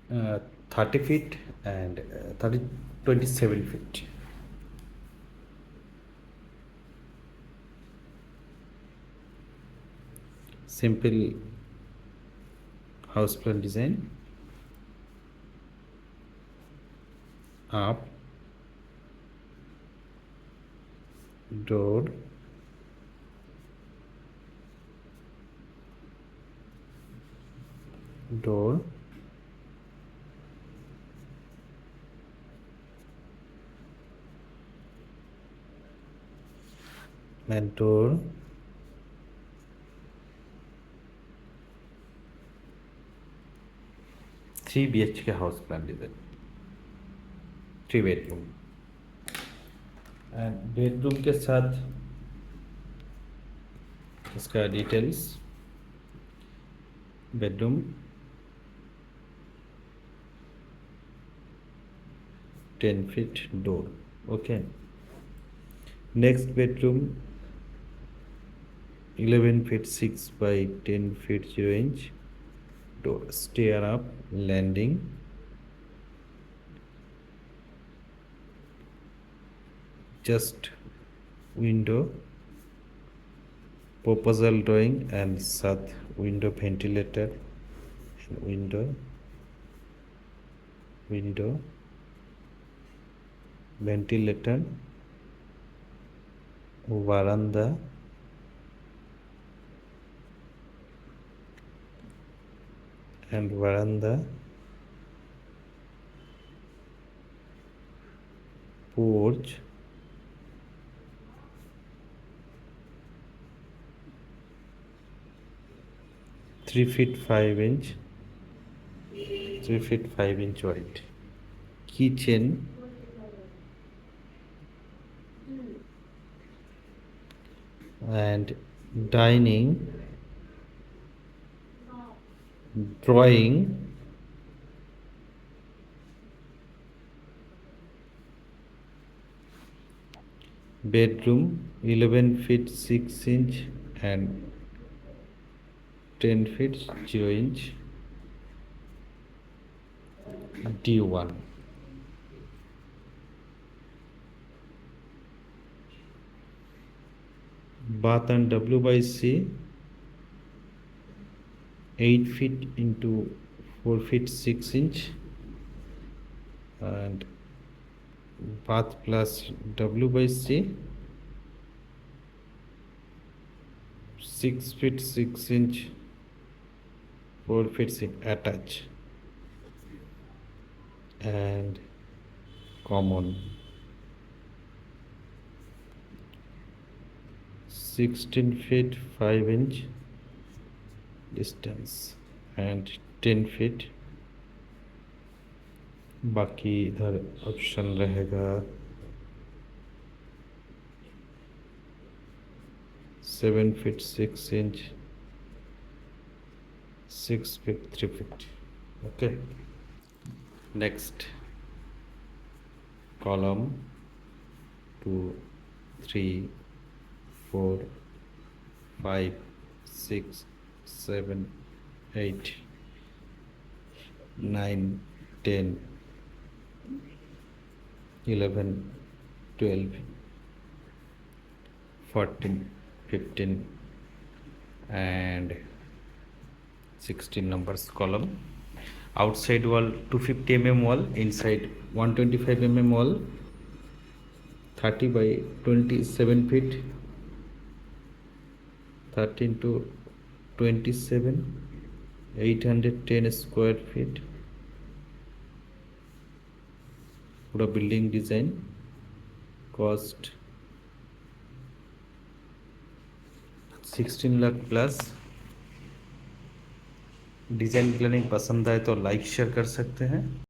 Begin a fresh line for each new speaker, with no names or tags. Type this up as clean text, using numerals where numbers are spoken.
30 feet and 27 feet. Simple house plan design. Up, door, door, and door, 3 BHK house plan design, 3 bedroom and bedroom के साथ इसका details. Bedroom 10 feet door. Okay, next bedroom 11 feet 6 by 10 feet 0 inch door, stair up, landing, just window, proposal drawing and south window ventilator and window ventilator, veranda, and veranda, porch, three feet 5 inch wide, kitchen, and dining, drawing, bedroom 11 feet 6 inch and 10 feet 0 inch D1. Bath and W by C 8 feet into 4 feet 6 inch and bath plus W by C 6 feet 6 inch 4 feet 6 attach and common 16 feet 5 inch distance and 10 feet. बाकी इधर option रहेगा 7 feet 6 inch 6 feet 3 feet. Okay, next column 2 3 4 5 6 7 8 9 10 11 12 14 15 and 16 numbers column. Outside wall 250 mm wall, inside 125 mm wall, 30 by 27 feet, 13 to 27, 810 square feet. पूरा building design, cost 16 lakh plus. Design planning पसंद आए तो like share कर सकते हैं.